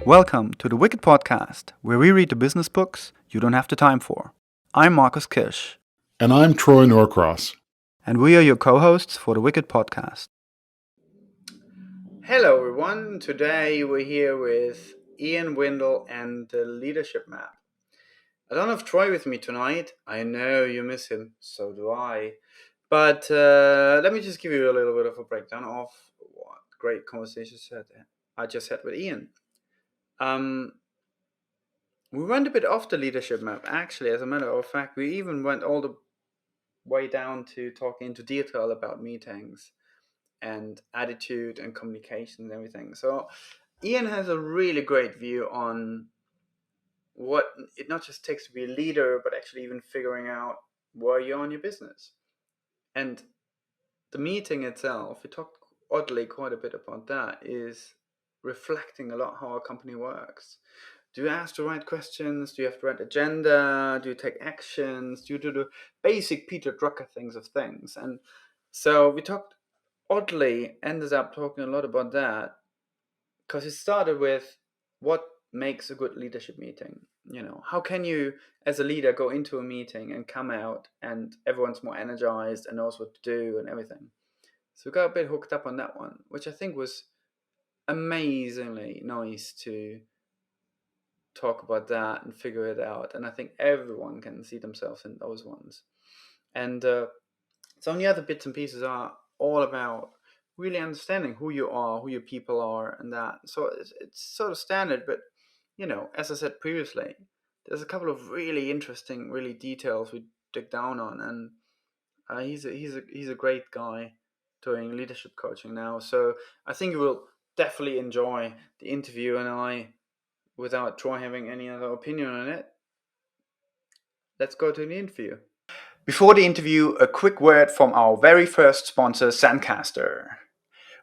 Welcome to the Wicked Podcast, where we read the business books you don't have the time for. I'm Marcus Kirsch. And I'm Troy Norcross. And we are your co-hosts for the Wicked Podcast. Hello everyone, today we're here with Ian Windle and the Leadership Map. I don't have Troy with me tonight. I know you miss him, so do I. But let me just give you a little bit of a breakdown of what great conversations I just had with Ian. We went a bit off the leadership map, actually. As a matter of fact, we even went all the way down to talking into detail about meetings and attitude and communication and everything. So Ian has a really great view on what it not just takes to be a leader, but actually even figuring out where you are in your business. And the meeting itself, we talked oddly quite a bit about that, is reflecting a lot how our company works. Do you ask the right questions? Do you have the right agenda? Do you take actions? Do you do the basic Peter Drucker things of things? And so we ended up talking a lot about that, because it started with what makes a good leadership meeting. You know, how can you as a leader go into a meeting and come out and everyone's more energized and knows what to do and everything. So we got a bit hooked up on that one, which I think was amazingly nice to talk about that and figure it out. And I think everyone can see themselves in those ones. And some of the other bits and pieces are all about really understanding who you are, who your people are, and that. So it's sort of standard, but you know, as I said previously, there's a couple of really interesting, really details we dig down on, and he's a great guy doing leadership coaching now. So I think you will definitely enjoy the interview, and without Troy having any other opinion on it, let's go to the interview. Before the interview, a quick word from our very first sponsor, Zencastr.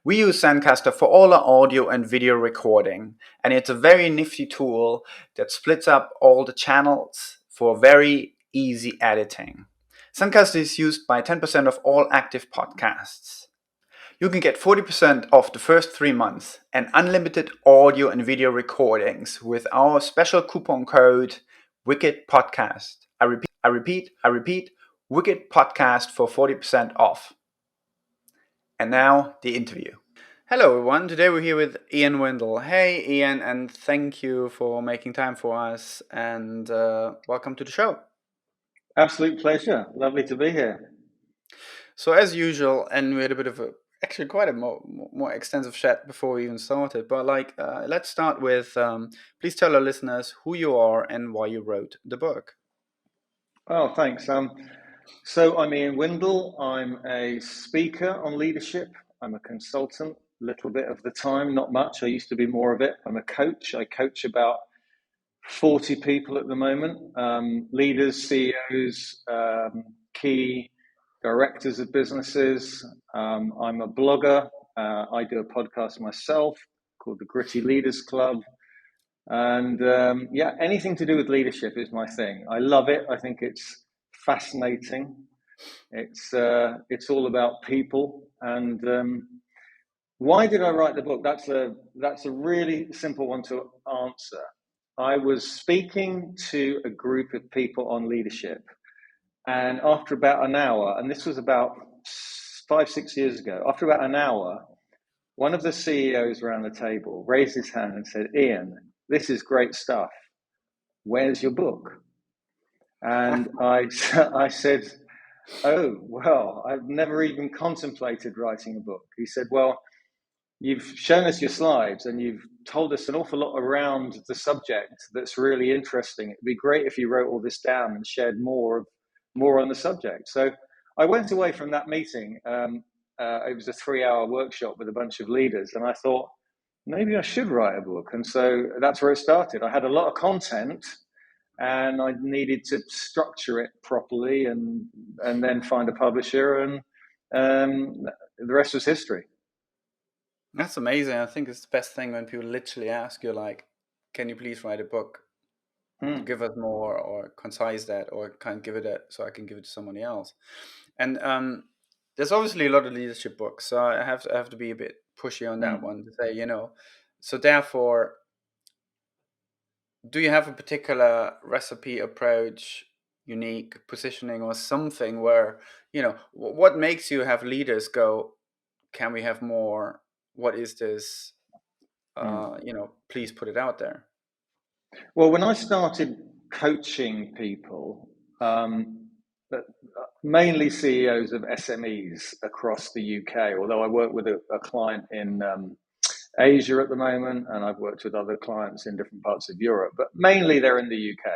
We use Zencastr for all our audio and video recording, and it's a very nifty tool that splits up all the channels for very easy editing. Zencastr is used by 10% of all active podcasts. You can get 40% off the first 3 months and unlimited audio and video recordings with our special coupon code WICKEDPODCAST. I repeat, Wicked Podcast for 40% off. And now the interview. Hello everyone, today we're here with Ian Windle. Hey Ian, and thank you for making time for us, and welcome to the show. Absolute pleasure, lovely to be here. So as usual, and we had a bit of quite a more extensive chat before we even started, but let's start with, please tell our listeners who you are and why you wrote the book. Oh, thanks. So I'm Ian Windle. I'm a speaker on leadership. I'm a consultant, a little bit of the time, not much. I used to be more of it. I'm a coach. I coach about 40 people at the moment, leaders, CEOs, key directors of businesses. I'm a blogger. I do a podcast myself called the Gritty Leaders Club. And anything to do with leadership is my thing. I love it. I think it's fascinating. It's all about people. And why did I write the book? That's a really simple one to answer. I was speaking to a group of people on leadership, and after about an hour, and this was about 5-6 years ago, after about an hour, one of the CEOs around the table raised his hand and said, "Ian, this is great stuff. Where's your book?" And I said, "Oh, well, I've never even contemplated writing a book." He said, "Well, you've shown us your slides and you've told us an awful lot around the subject that's really interesting. It'd be great if you wrote all this down and shared more on the subject." So I went away from that meeting. It was a 3-hour workshop with a bunch of leaders, and I thought, maybe I should write a book. And so that's where it started. I had a lot of content, and I needed to structure it properly and then find a publisher, and the rest was history. That's amazing. I think it's the best thing when people literally ask you, like, can you please write a book? Give us more, or concise that, or can't give it so I can give it to somebody else. And there's obviously a lot of leadership books, so I have to be a bit pushy on that one to say, so therefore, do you have a particular recipe, approach, unique positioning, or something where, what makes you have leaders go, can we have more? What is this? Mm. Please put it out there. Well, when I started coaching people, mainly CEOs of SMEs across the UK, although I work with a client in Asia at the moment, and I've worked with other clients in different parts of Europe, but mainly they're in the UK.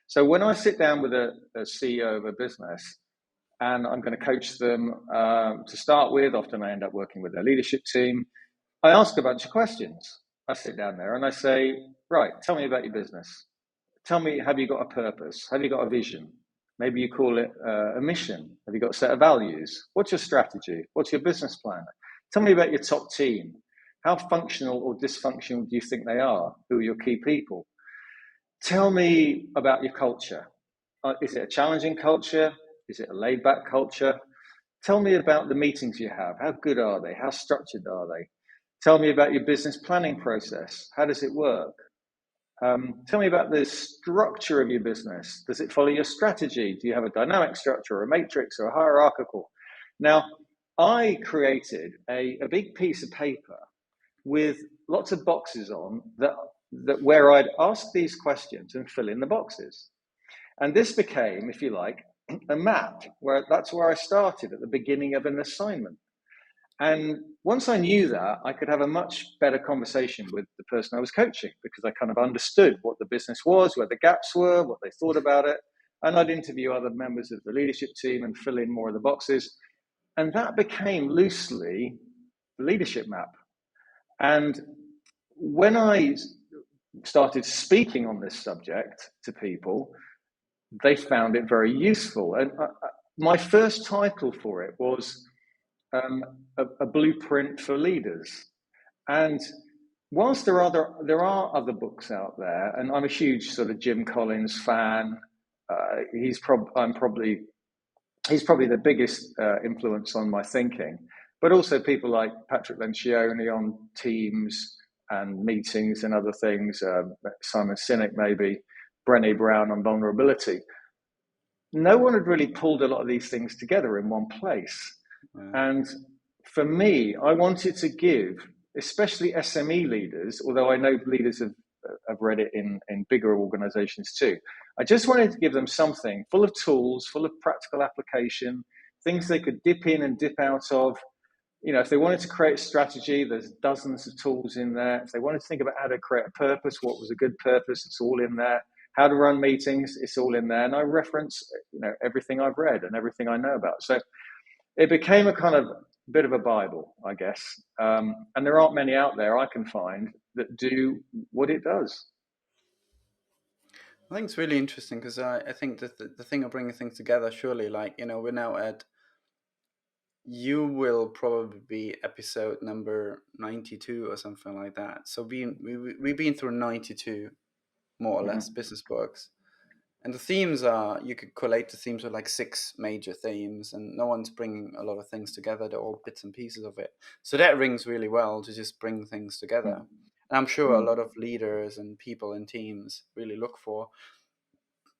So when I sit down with a CEO of a business and I'm going to coach them to start with, often I end up working with their leadership team, I ask a bunch of questions. I sit down there and I say, right, tell me about your business. Tell me, have you got a purpose? Have you got a vision? Maybe you call it a mission. Have you got a set of values? What's your strategy? What's your business plan? Tell me about your top team. How functional or dysfunctional do you think they are? Who are your key people? Tell me about your culture. Is it a challenging culture? Is it a laid back culture? Tell me about the meetings you have. How good are they? How structured are they? Tell me about your business planning process. How does it work? Tell me about the structure of your business. Does it follow your strategy? Do you have a dynamic structure, or a matrix, or a hierarchical? Now, I created a big piece of paper with lots of boxes on that where I'd ask these questions and fill in the boxes. And this became, if you like, a map where that's where I started at the beginning of an assignment. And once I knew that, I could have a much better conversation with the person I was coaching, because I kind of understood what the business was, where the gaps were, what they thought about it. And I'd interview other members of the leadership team and fill in more of the boxes. And that became loosely the leadership map. And when I started speaking on this subject to people, they found it very useful. And my first title for it was a blueprint for leaders. And whilst there are other books out there, and I'm a huge sort of Jim Collins fan. He's probably the biggest influence on my thinking. But also people like Patrick Lencioni on teams and meetings and other things. Simon Sinek maybe, Brené Brown on vulnerability. No one had really pulled a lot of these things together in one place. And for me, I wanted to give, especially SME leaders, although I know leaders have read it in bigger organizations too. I just wanted to give them something full of tools, full of practical application, things they could dip in and dip out of. If they wanted to create a strategy, there's dozens of tools in there. If they wanted to think about how to create a purpose, what was a good purpose, it's all in there. How to run meetings, it's all in there. And I reference, everything I've read and everything I know about. So it became a kind of bit of a Bible, I guess. And there aren't many out there I can find that do what it does. I think it's really interesting because I think that the thing of bringing things together, surely, we're now you will probably be episode number 92 or something like that. So we've been through 92, more or less, business books. And the themes you could collate the themes with like 6 major themes, and no one's bringing a lot of things together. They're all bits and pieces of it. So that rings really well to just bring things together. And I'm sure a lot of leaders and people in teams really look for,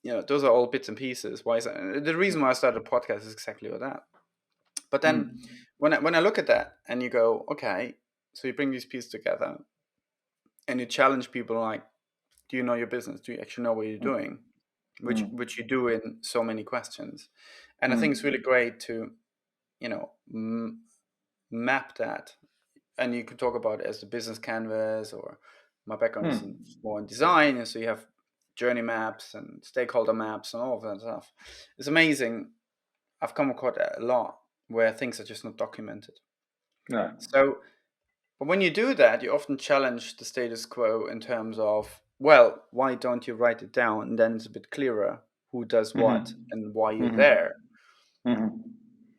those are all bits and pieces. Why is that? The reason why I started a podcast is exactly with that. But then when I look at that and you go, okay, so you bring these pieces together and you challenge people like, do you know your business? Do you actually know what you're doing? Which you do in so many questions. And I think it's really great to, map that. And you could talk about it as the business canvas, or my background is more in design. And so you have journey maps and stakeholder maps and all of that stuff. It's amazing. I've come across a lot where things are just not documented. No. So, but when you do that, you often challenge the status quo in terms of, well, why don't you write it down? And then it's a bit clearer who does what and why you're there.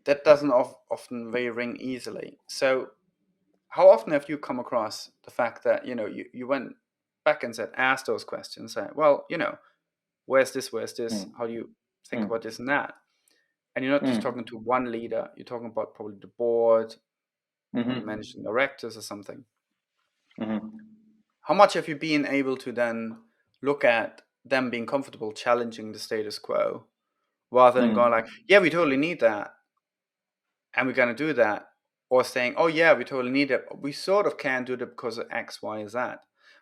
That doesn't often very ring easily. So how often have you come across the fact that, you went back and asked those questions, say, well, where's this? How do you think about this and that? And you're not just talking to one leader, you're talking about probably the board, or the managing directors or something. How much have you been able to then look at them being comfortable challenging the status quo, rather than going like, yeah, we totally need that, and we're going to do that, or saying, oh yeah, we totally need it, we sort of can't do it because of X, Y, Z.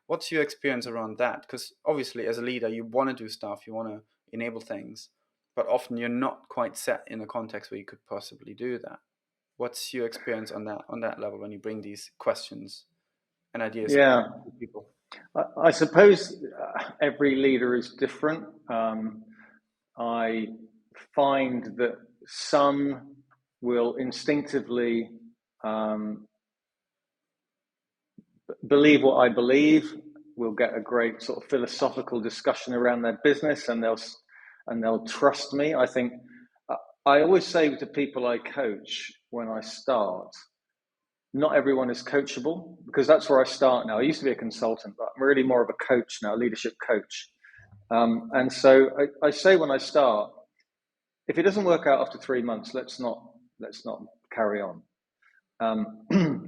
What's your experience around that? Because obviously as a leader, you want to do stuff, you want to enable things, but often you're not quite set in a context where you could possibly do that. What's your experience on that level when you bring these questions and ideas Yeah, to people? I suppose every leader is different. I find that some will instinctively believe what I believe. We'll get a great sort of philosophical discussion around their business, and they'll trust me. I think I always say to people I coach when I start, not everyone is coachable, because that's where I start now. I used to be a consultant, but I'm really more of a coach now, a leadership coach. And so I say when I start, if it doesn't work out after 3 months, let's not carry on,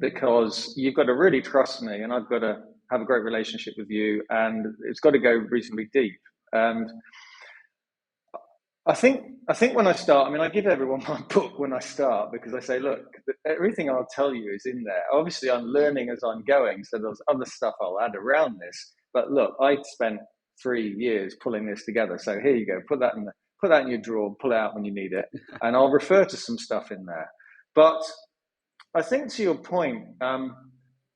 because you've got to really trust me, and I've got to have a great relationship with you, and it's got to go reasonably deep. And I think when I start, I mean, I give everyone my book when I start, because I say, look, everything I'll tell you is in there. Obviously, I'm learning as I'm going, so there's other stuff I'll add around this. But look, I spent 3 years pulling this together. So here you go. Put that in your drawer. Pull it out when you need it, and I'll refer to some stuff in there. But I think to your point,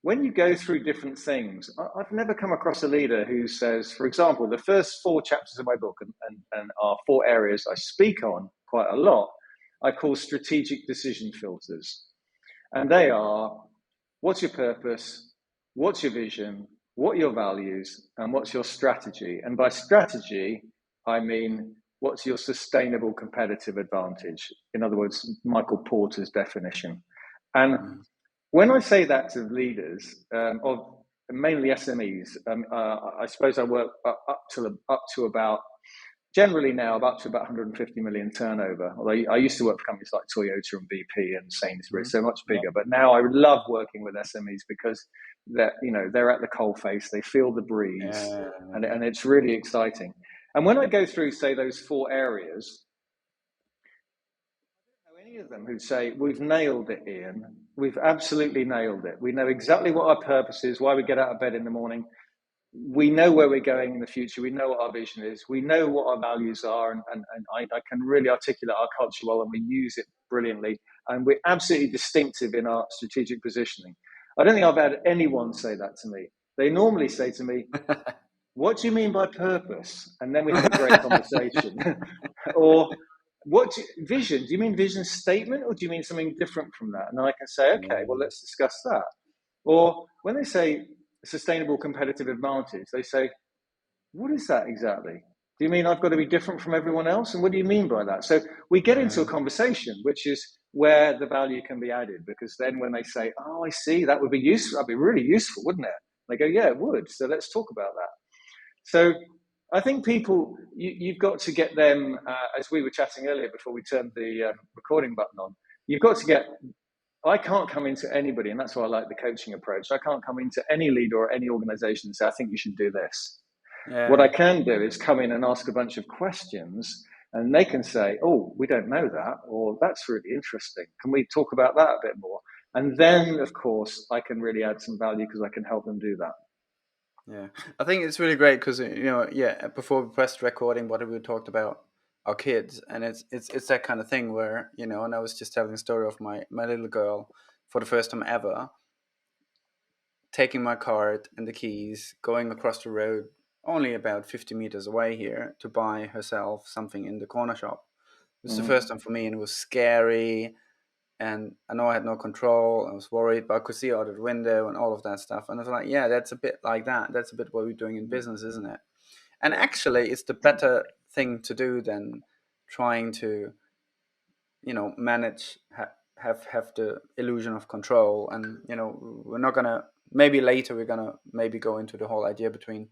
when you go through different things, I've never come across a leader who says, for example, the first 4 chapters of my book and are 4 areas I speak on quite a lot, I call strategic decision filters. And they are, what's your purpose? What's your vision? What are your values? And what's your strategy? And by strategy, I mean, what's your sustainable competitive advantage? In other words, Michael Porter's definition. And when I say that to leaders of mainly SMEs, I suppose I work up to about, generally now, up to about 150 million turnover. Although I used to work for companies like Toyota and BP and Sainsbury's, so much bigger. But now I love working with SMEs because they're at the coalface, they feel the breeze, and it's really exciting. And when I go through, say, those 4 areas, any of them who say, we've nailed it, Ian. We've absolutely nailed it. We know exactly what our purpose is, why we get out of bed in the morning. We know where we're going in the future. We know what our vision is. We know what our values are. And I can really articulate our culture well, and we use it brilliantly. And we're absolutely distinctive in our strategic positioning. I don't think I've had anyone say that to me. They normally say to me, what do you mean by purpose? And then we have a great conversation. Or, vision? Do you mean vision statement, or do you mean something different from that? And then I can say, okay, well, let's discuss that. Or when they say sustainable competitive advantage, they say, what is that exactly? Do you mean I've got to be different from everyone else? And what do you mean by that? So we get into a conversation, which is where the value can be added, because then when they say, oh, I see, that would be useful, that'd be really useful, wouldn't it? They go, yeah, it would. So let's talk about that. So I think people, you've got to get them, as we were chatting earlier before we turned the recording button on, you've got to get, I can't come into anybody, and that's why I like the coaching approach. I can't come into any leader or any organization and say, I think you should do this. What I can do is come in and ask a bunch of questions, and they can say, oh, we don't know that, or that's really interesting. Can we talk about that a bit more? And then, of course, I can really add some value because I can help them do that. Yeah, I think it's really great because before we pressed recording, what we talked about our kids, and it's that kind of thing where and I was just telling the story of my little girl for the first time ever taking my card and the keys, going across the road only about 50 meters away here to buy herself something in the corner shop. It was the first time for me, and it was scary. And I know I had no control. I was worried, but I could see out of the window and all of that stuff. And I was like, yeah, that's a bit like that. That's a bit what we're doing in business, isn't it? And actually, it's the better thing to do than trying to, manage, have the illusion of control. And, we're not going to, maybe later we're going to maybe go into the whole idea between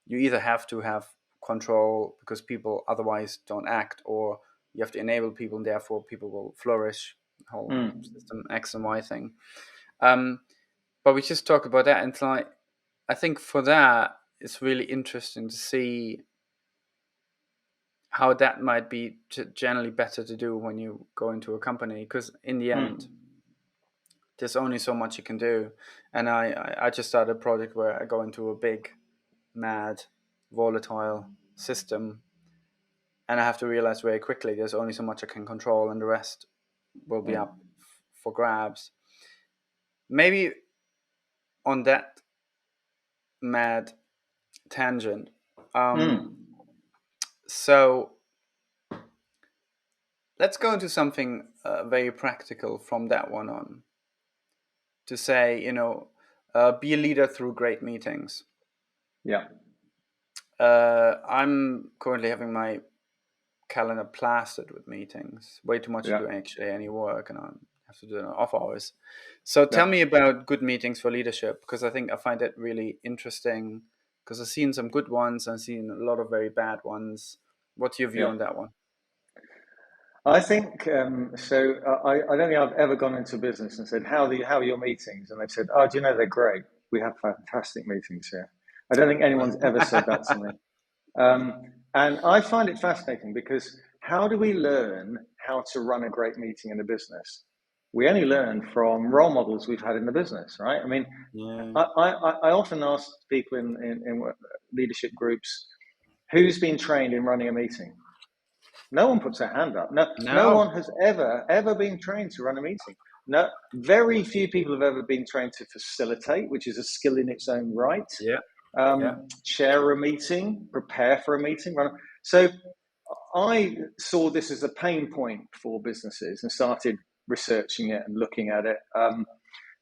you either have to have control because people otherwise don't act, or you have to enable people and therefore people will flourish. Whole system X and Y thing. But we just talked about that, and it's like, I think for that, it's really interesting to see how that might be generally better to do when you go into a company, because in the end, there's only so much you can do. And I just started a project where I go into a big, mad, volatile system, and I have to realize very quickly there's only so much I can control, and the rest will be up for grabs. Maybe on that mad tangent, so let's go into something very practical from that one on. To say, be a leader through great meetings. Yeah. I'm currently having my calendar plastered with meetings. Way too much to do actually any work, and I have to do it off hours. So tell me about good meetings for leadership, because I find that really interesting, because I've seen some good ones and seen a lot of very bad ones. What's your view on that one? I think so. I don't think I've ever gone into business and said, how are your meetings? And they've said, oh, do you know, they're great. We have fantastic meetings here. I don't think anyone's ever said that to me. And I find it fascinating, because how do we learn how to run a great meeting in a business? We only learn from role models we've had in the business, right? I mean, I often ask people in leadership groups, who's been trained in running a meeting? No one puts their hand up. No one has ever been trained to run a meeting. No, very few people have ever been trained to facilitate, which is a skill in its own right. Chair a meeting, prepare for a meeting. So I saw this as a pain point for businesses and started researching it and looking at it.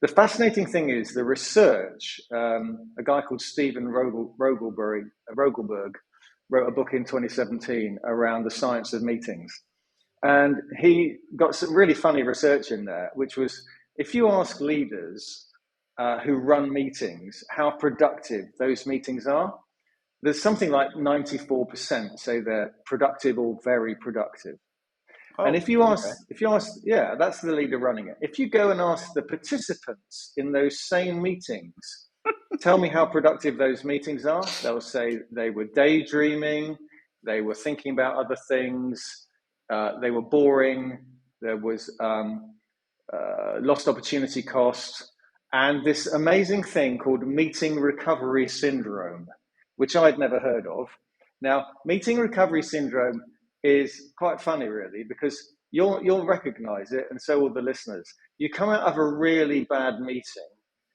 The fascinating thing is the research. A guy called Stephen Rogelberg wrote a book in 2017 around the science of meetings. And he got some really funny research in there, which was, if you ask leaders who run meetings how productive those meetings are, there's something like 94% say they're productive or very productive. And if you ask, that's the leader running it. If you go and ask the participants in those same meetings, tell me how productive those meetings are, they'll say they were daydreaming, they were thinking about other things, they were boring, there was lost opportunity cost, and this amazing thing called meeting recovery syndrome, which I'd never heard of. Now, meeting recovery syndrome is quite funny, really, because you'll recognize it, and so will the listeners. You come out of a really bad meeting,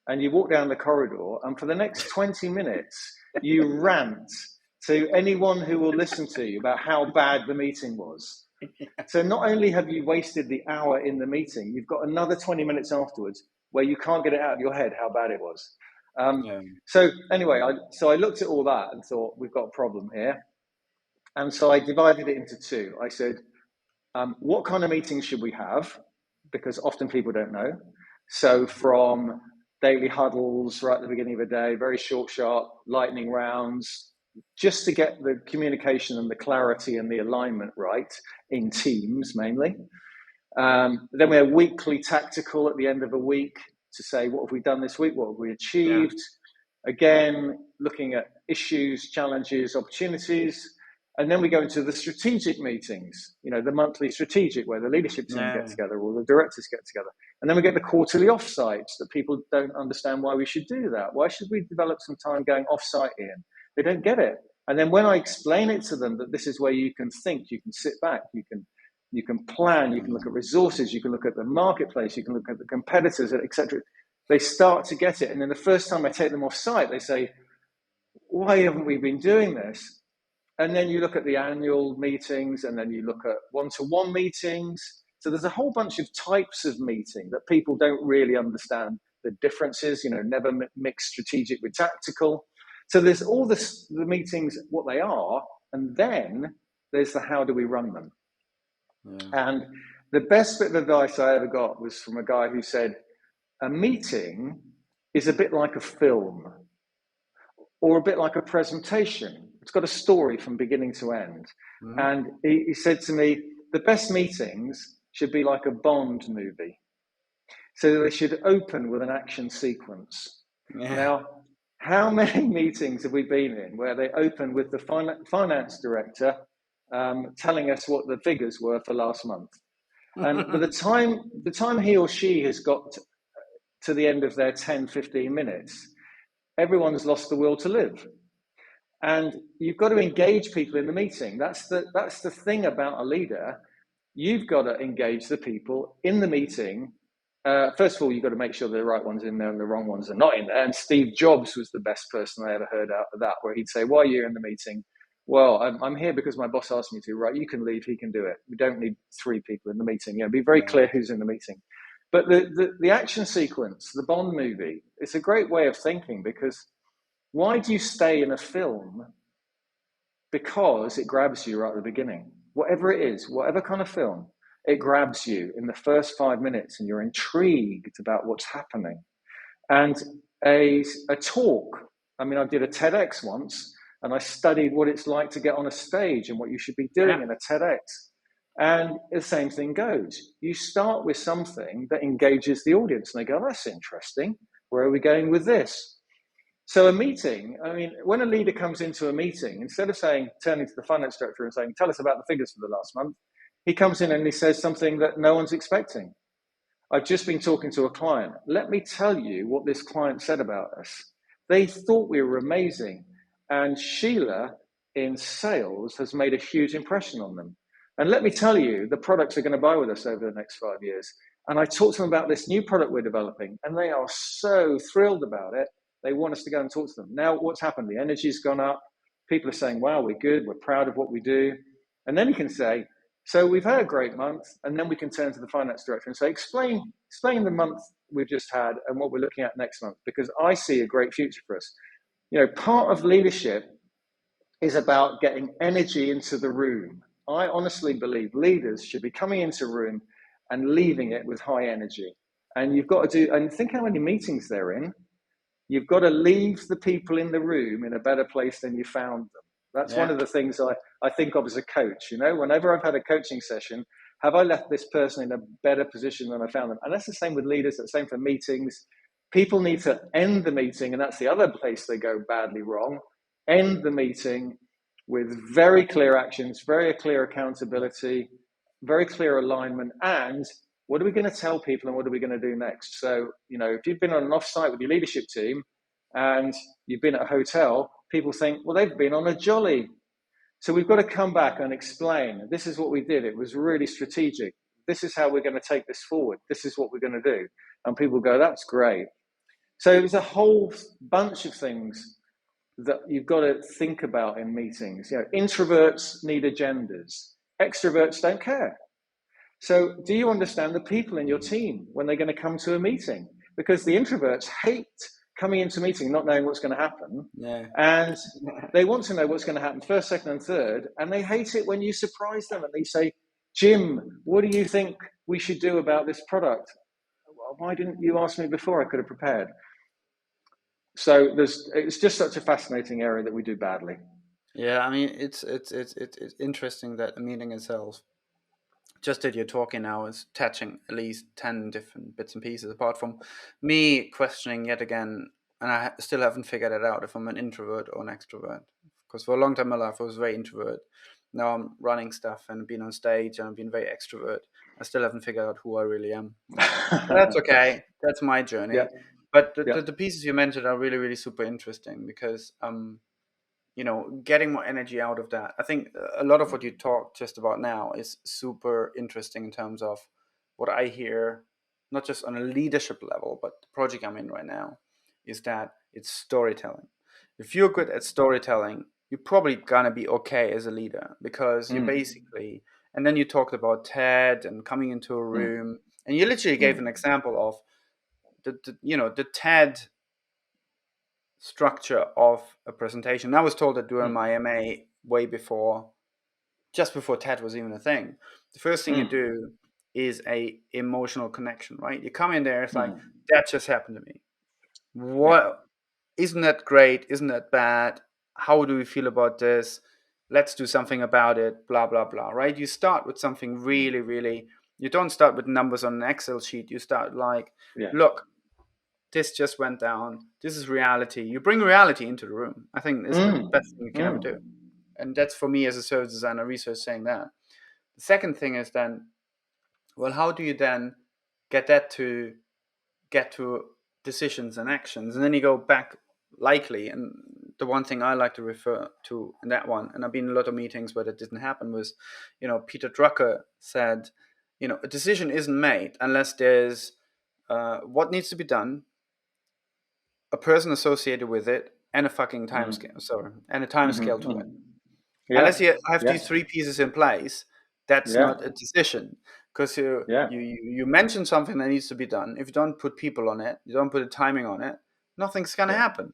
and you walk down the corridor, and for the next 20 minutes, you rant to anyone who will listen to you about how bad the meeting was. So not only have you wasted the hour in the meeting, you've got another 20 minutes afterwards where you can't get it out of your head how bad it was. So anyway, I looked at all that and thought, we've got a problem here. And so I divided it into two. I said, what kind of meetings should we have? Because often people don't know. So from daily huddles right at the beginning of a day, very short, sharp, lightning rounds, just to get the communication and the clarity and the alignment right in teams mainly. Then we have weekly tactical at the end of a week to say, what have we done this week? What have we achieved? Again, looking at issues, challenges, opportunities. And then we go into the strategic meetings, the monthly strategic, where the leadership team get together or the directors get together. And then we get the quarterly offsites that people don't understand why we should do that. Why should we develop some time going offsite, Ian? They don't get it. And then when I explain it to them that this is where you can think, you can sit back, you can plan, you can look at resources, you can look at the marketplace, you can look at the competitors, etc. They start to get it. And then the first time I take them off site, they say, why haven't we been doing this? And then you look at the annual meetings, and then you look at one-to-one meetings. So there's a whole bunch of types of meeting that people don't really understand the differences, never mix strategic with tactical. So there's all the meetings, what they are, and then there's the how do we run them. And the best bit of advice I ever got was from a guy who said, a meeting is a bit like a film or a bit like a presentation. It's got a story from beginning to end. And he said to me, the best meetings should be like a Bond movie. So they should open with an action sequence. Now, How many meetings have we been in where they open with the finance director telling us what the figures were for last month? And by the time he or she has got to the end of their 10, 15 minutes, everyone's lost the will to live. And you've got to engage people in the meeting. That's the thing about a leader. You've got to engage the people in the meeting. First of all, you've got to make sure the right one's in there and the wrong ones are not in there. And Steve Jobs was the best person I ever heard out of that, where he'd say, why are you in the meeting? Well, I'm here because my boss asked me to. Right, you can leave, he can do it. We don't need 3 people in the meeting. Be very clear who's in the meeting. But the action sequence, the Bond movie, it's a great way of thinking, because why do you stay in a film? Because it grabs you right at the beginning. Whatever it is, whatever kind of film, it grabs you in the first 5 minutes and you're intrigued about what's happening. And a talk, I did a TEDx once, and I studied what it's like to get on a stage and what you should be doing in a TEDx. And the same thing goes. You start with something that engages the audience and they go, that's interesting. Where are we going with this? So a meeting, when a leader comes into a meeting, instead of turning to the finance director and saying, tell us about the figures for the last month, he comes in and he says something that no one's expecting. I've just been talking to a client. Let me tell you what this client said about us. They thought we were amazing. And Sheila in sales has made a huge impression on them. And let me tell you, the products are going to buy with us over the next 5 years. And I talked to them about this new product we're developing, and they are so thrilled about it. They want us to go and talk to them. Now, what's happened? The energy's gone up. People are saying, wow, we're good. We're proud of what we do. And then you can say, so we've had a great month. And then we can turn to the finance director and say, explain the month we've just had and what we're looking at next month, because I see a great future for us. Part of leadership is about getting energy into the room. I honestly believe leaders should be coming into a room and leaving it with high energy. And you've got to and think how many meetings they're in. You've got to leave the people in the room in a better place than you found them. That's one of the things I think of as a coach. Whenever I've had a coaching session, have I left this person in a better position than I found them? And that's the same with leaders, that's the same for meetings. People need to end the meeting, and that's the other place they go badly wrong. End the meeting with very clear actions, very clear accountability, very clear alignment, and what are we going to tell people and what are we going to do next? So, if you've been on an offsite with your leadership team and you've been at a hotel, people think, well, they've been on a jolly. So we've got to come back and explain, this is what we did. It was really strategic. This is how we're going to take this forward. This is what we're going to do. And people go, that's great. So there's a whole bunch of things that you've got to think about in meetings. Introverts need agendas. Extroverts don't care. So do you understand the people in your team when they're going to come to a meeting? Because the introverts hate coming into a meeting not knowing what's going to happen. And they want to know what's going to happen first, second, and third. And they hate it when you surprise them and they say, Jim, what do you think we should do about this product? Well, why didn't you ask me before? I could have prepared. So it's just such a fascinating area that we do badly. Yeah, it's interesting that the meeting itself, just that you're talking now, is touching at least 10 different bits and pieces, apart from me questioning yet again, and I still haven't figured it out if I'm an introvert or an extrovert. Because for a long time in my life, I was very introvert. Now I'm running stuff and being on stage and I'm being very extrovert. I still haven't figured out who I really am. But that's okay. That's my journey. Yeah. But the pieces you mentioned are really, really super interesting because, getting more energy out of that. I think a lot of what you talked just about now is super interesting in terms of what I hear, not just on a leadership level, but the project I'm in right now, is that it's storytelling. If you're good at storytelling, you're probably gonna be okay as a leader because you basically, and then you talked about TED and coming into a room, and you literally gave an example of the TED structure of a presentation. I was told that during my MA just before TED was even a thing. The first thing you do is a emotional connection, right? You come in there, it's like, that just happened to me. What? Isn't that great? Isn't that bad? How do we feel about this? Let's do something about it, blah, blah, blah, right? You start with something really, really, you don't start with numbers on an Excel sheet. You start like, look, this just went down. This is reality. You bring reality into the room. I think it's the best thing you can ever do. And that's for me as a service designer research saying that. The second thing is then, well, how do you then get to decisions and actions? And then you go back likely. And the one thing I like to refer to in that one, and I've been in a lot of meetings where that didn't happen, was, Peter Drucker said, a decision isn't made unless there's what needs to be done, a person associated with it, and a fucking time scale. Sorry, and a time scale to it. Yeah. Unless you have Yeah. these three pieces in place, that's Yeah. not a decision. Because Yeah. you mention something that needs to be done. If you don't put people on it, you don't put a timing on it, nothing's gonna Yeah. happen.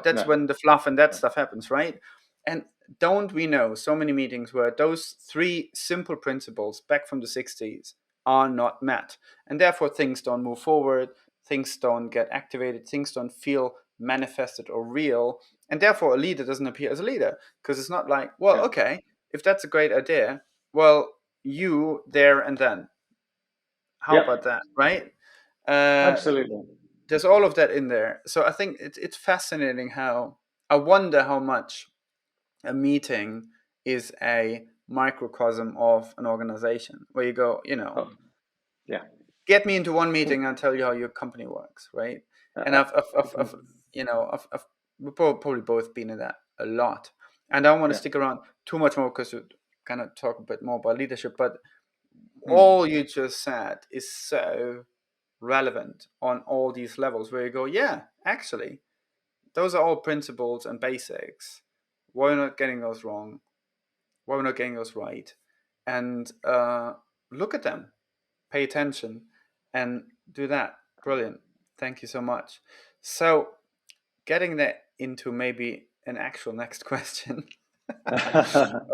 That's No. when the fluff and that stuff happens, right? And don't we know so many meetings where those three simple principles back from the 60s are not met, and therefore things don't move forward, things don't get activated, things don't feel manifested or real, and therefore a leader doesn't appear as a leader, because it's not like, well, Yeah. okay, if that's a great idea, well, you there and then. How Yeah. about that, right? Absolutely. There's all of that in there. So I think it's fascinating how, I wonder how much a meeting is a microcosm of an organization, where you go, Oh, yeah. get me into one meeting, I'll tell you how your company works, right? And we've probably both been in that a lot. And I don't want to stick around too much more, because we kind of talk a bit more about leadership, but all you just said is so relevant on all these levels, where you go, yeah, actually, those are all principles and basics. Why are we not getting those wrong? Why are we not getting those right? And look at them, pay attention, and do that. Brilliant. Thank you so much. So, getting that into maybe an actual next question,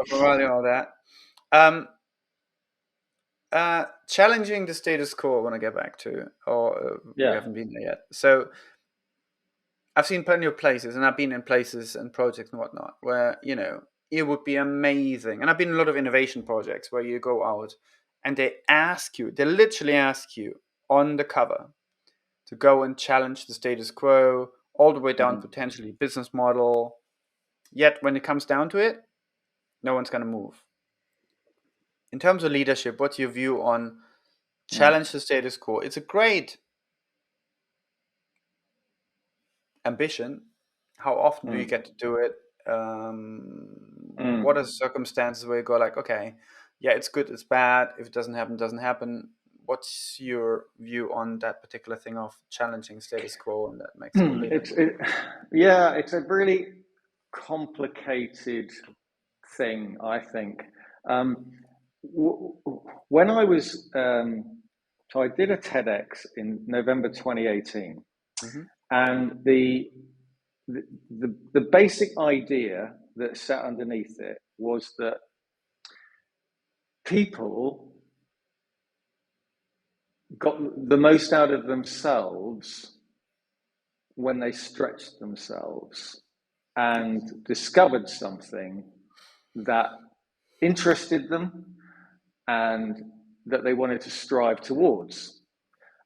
providing all that. Challenging the status quo, I want to get back to, or we haven't been there yet. So I've seen plenty of places, and I've been in places and projects and whatnot where, it would be amazing. And I've been in a lot of innovation projects where you go out and they literally ask you on the cover to go and challenge the status quo, all the way down potentially business model. Yet when it comes down to it, no one's going to move. In terms of leadership, what's your view on challenge the status quo? It's a great ambition. How often do you get to do it? What are circumstances where you go like, okay, yeah, it's good, it's bad. If it doesn't happen, it doesn't happen. What's your view on that particular thing of challenging status quo, and that makes a good leader? It's a really complicated thing, I think. When I was, so I did a TEDx in November 2018, and the basic idea that sat underneath it was that people got the most out of themselves when they stretched themselves and discovered something that interested them and that they wanted to strive towards.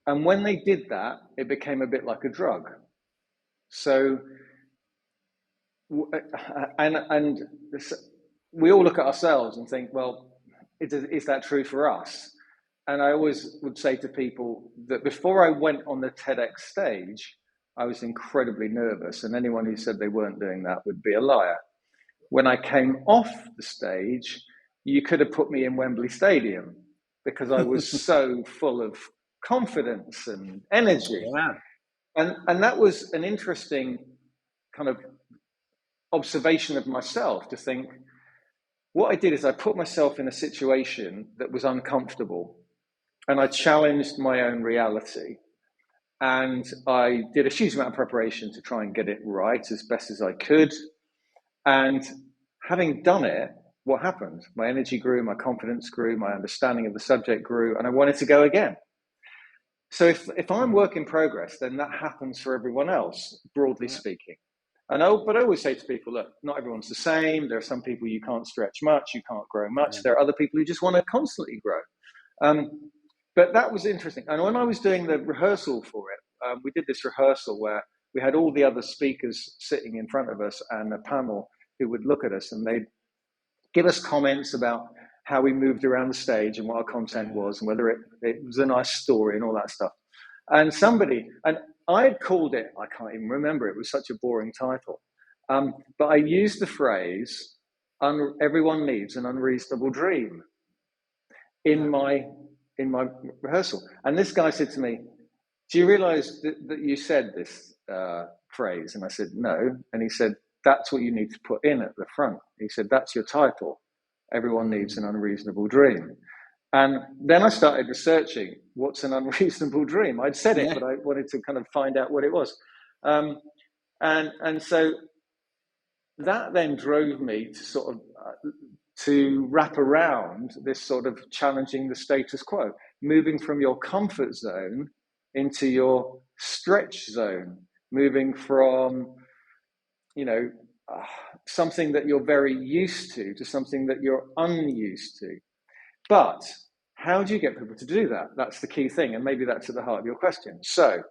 And when they did that, it became a bit like a drug. So, and we all look at ourselves and think, well, is that true for us? And I always would say to people that before I went on the TEDx stage, I was incredibly nervous, and anyone who said they weren't doing that would be a liar. When I came off the stage, you could have put me in Wembley Stadium, because I was so full of confidence and energy. Yeah. And that was an interesting kind of observation of myself, to think, what I did is I put myself in a situation that was uncomfortable, and I challenged my own reality. And I did a huge amount of preparation to try and get it right as best as I could. And having done it, what happened? My energy grew, my confidence grew, my understanding of the subject grew, and I wanted to go again. So if I'm work in progress, then that happens for everyone else, broadly speaking. But I always say to people, look, not everyone's the same. There are some people you can't stretch much, you can't grow much. There are other people who just want to constantly grow. But that was interesting. And when I was doing the rehearsal for it, we did this rehearsal where we had all the other speakers sitting in front of us and a panel who would look at us, and they'd give us comments about how we moved around the stage and what our content was and whether it was a nice story and all that stuff. And I had called it, I can't even remember, it was such a boring title. But I used the phrase, everyone needs an unreasonable dream in my rehearsal. And this guy said to me, do you realize that you said this phrase? And I said, no. And he said, that's what you need to put in at the front. He said, that's your title. Everyone needs an unreasonable dream. And then I started researching what's an unreasonable dream. I'd said it, but I wanted to kind of find out what it was. And so that then drove me to sort of to wrap around this sort of challenging the status quo, moving from your comfort zone into your stretch zone, moving from, something that you're very used to something that you're unused to. But how do you get people to do that? That's the key thing. And maybe that's at the heart of your question. So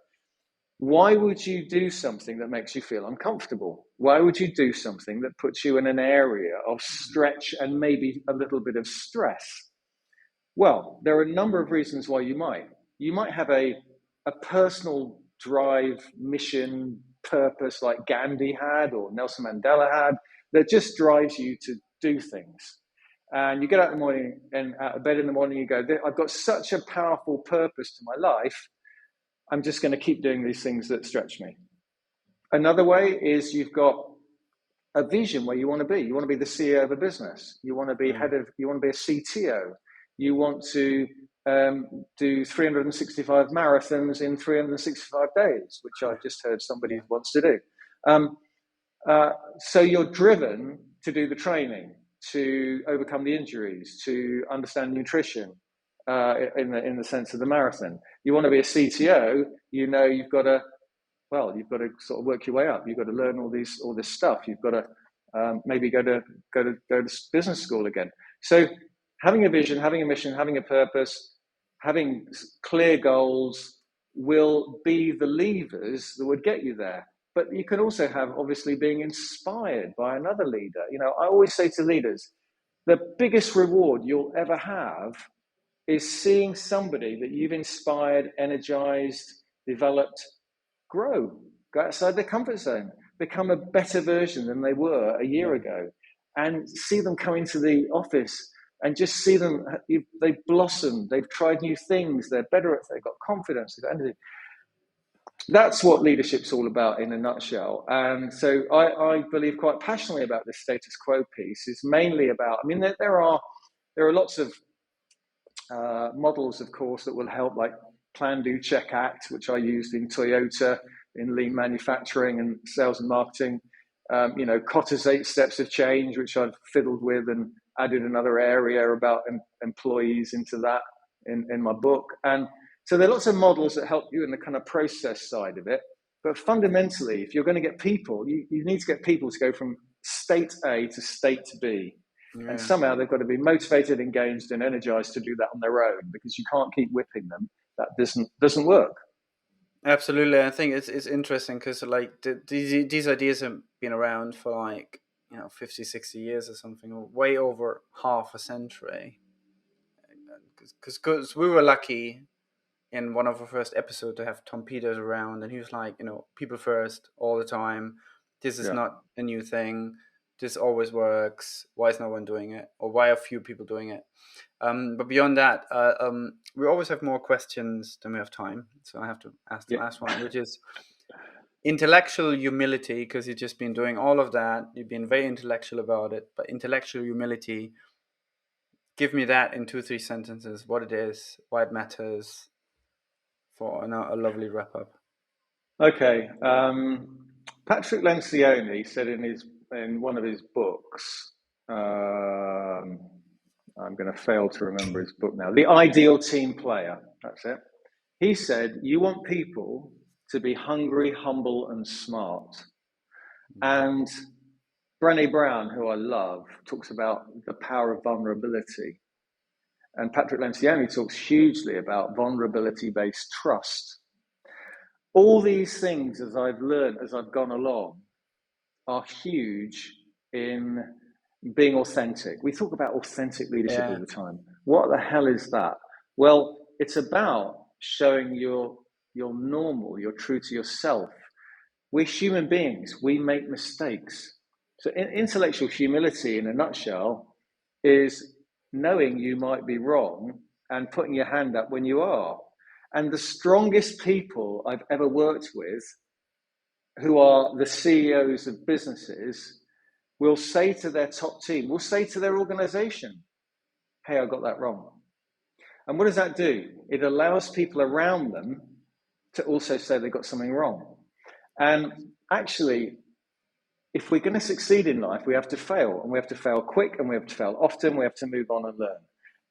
why would you do something that makes you feel uncomfortable? Why would you do something that puts you in an area of stretch and maybe a little bit of stress? Well, there are a number of reasons why you might. You might have a personal drive, mission, purpose like Gandhi had or Nelson Mandela had that just drives you to do things. And you get out in the morning and out of bed in the morning, you go, I've got such a powerful purpose to my life. I'm just going to keep doing these things that stretch me. Another way is you've got a vision where you want to be. You want to be the CEO of a business. You want to be you want to be a CTO. You want to do 365 marathons in 365 days, which I've just heard somebody wants to do. So you're driven to do the training, to overcome the injuries, to understand nutrition in the sense of the marathon. You want to be a CTO, you've got to sort of work your way up. You've got to learn all this stuff. You've got to maybe go to business school again. So having a vision, having a mission, having a purpose, having clear goals will be the levers that would get you there. But you can also have, obviously, being inspired by another leader. I always say to leaders, the biggest reward you'll ever have is seeing somebody that you've inspired, energized, developed, grow, go outside their comfort zone, become a better version than they were a year ago, and see them come into the office and just see them, they've blossomed, they've tried new things, they're better at it, they've got confidence, they've got energy. That's what leadership's all about in a nutshell. And so I believe quite passionately about this status quo piece. Is mainly about, there are lots of models, of course, that will help, like Plan, Do, Check, Act, which I used in Toyota in lean manufacturing and sales and marketing. Kotter's 8 Steps of Change, which I've fiddled with and added another area about employees into that in my book. And so there are lots of models that help you in the kind of process side of it. But fundamentally, if you're going to get people, you need to get people to go from state A to state B. Yeah. And somehow they've got to be motivated, engaged, and energized to do that on their own, because you can't keep whipping them. That doesn't work. Absolutely. I think it's interesting because these ideas have been around for 50, 60 years or something, or way over half a century. Because we were lucky in one of our first episodes to have Tom Peters around, and he was like, people first all the time. This is not a new thing. This always works. Why is no one doing it? Or why are few people doing it? But beyond that, we always have more questions than we have time. So I have to ask the last one, which is intellectual humility, because you've just been doing all of that. You've been very intellectual about it. But intellectual humility, give me that in 2-3 sentences, what it is, why it matters, for a lovely wrap up. Okay. Patrick Lencioni said in one of his books, I'm going to fail to remember his book now, The Ideal Team Player. That's it. He said, you want people to be hungry, humble, and smart. And Brené Brown, who I love, talks about the power of vulnerability. And Patrick Lencioni talks hugely about vulnerability-based trust. All these things, as I've learned as I've gone along, are huge in being authentic. We talk about authentic leadership all Yeah. the time. What the hell is that? Well, it's about showing you're normal, you're true to yourself. We're human beings, we make mistakes. So intellectual humility in a nutshell is knowing you might be wrong and putting your hand up when you are. And the strongest people I've ever worked with, who are the CEOs of businesses, will say to their top team, will say to their organization, hey, I got that wrong. And what does that do? It allows people around them to also say they got something wrong. And actually, if we're going to succeed in life, we have to fail, and we have to fail quick, and we have to fail often. We have to move on and learn.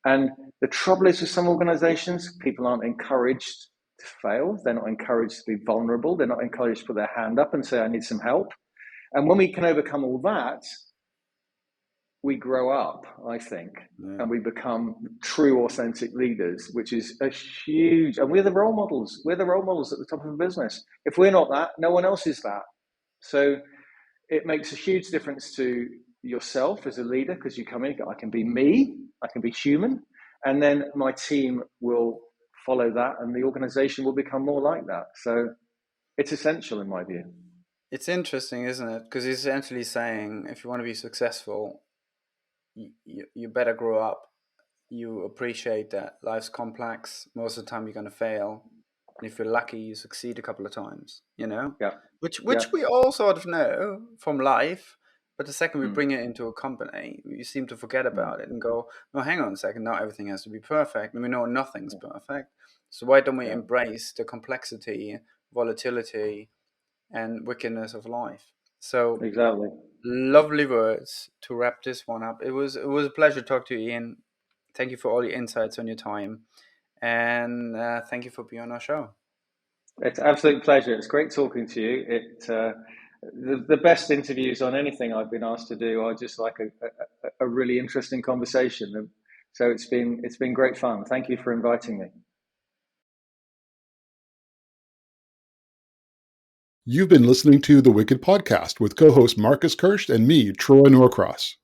And the trouble is with some organizations, people aren't encouraged to fail. They're not encouraged to be vulnerable. They're not encouraged to put their hand up and say, I need some help. And when we can overcome all that, we grow up, I think, and we become true, authentic leaders, which is a huge, and we're the role models. We're the role models at the top of a business. If we're not that, no one else is that. So it makes a huge difference to yourself as a leader, because you come in, I can be me, I can be human, and then my team will follow that, and the organization will become more like that. So it's essential in my view. It's interesting, isn't it? Because he's essentially saying, if you want to be successful, you better grow up. You appreciate that life's complex. Most of the time, you're going to fail, and if you're lucky, you succeed a couple of times. Yeah. Which Yeah. we all sort of know from life. But the second we bring it into a company, you seem to forget about it and go, no, hang on a second. Now everything has to be perfect. And we know nothing's perfect. So why don't we embrace the complexity, volatility, and wickedness of life? So Exactly. lovely words to wrap this one up. It was a pleasure to talk to you, Ian. Thank you for all the insights on your time, and thank you for being on our show. It's an absolute pleasure. It's great talking to you. The best interviews on anything I've been asked to do are just like a really interesting conversation. So it's been great fun. Thank you for inviting me. You've been listening to The Wicked Podcast with co-host Marcus Kirsch and me, Troy Norcross.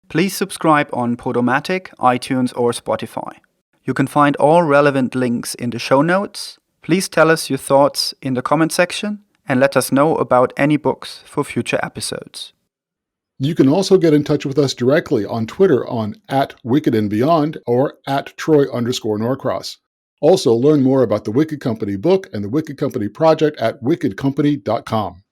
Please subscribe on Podomatic, iTunes, or Spotify. You can find all relevant links in the show notes. Please tell us your thoughts in the comment section and let us know about any books for future episodes. You can also get in touch with us directly on Twitter on @WickedandBeyond or @Troy_Norcross. Also, learn more about the Wicked Company book and the Wicked Company project at wickedcompany.com.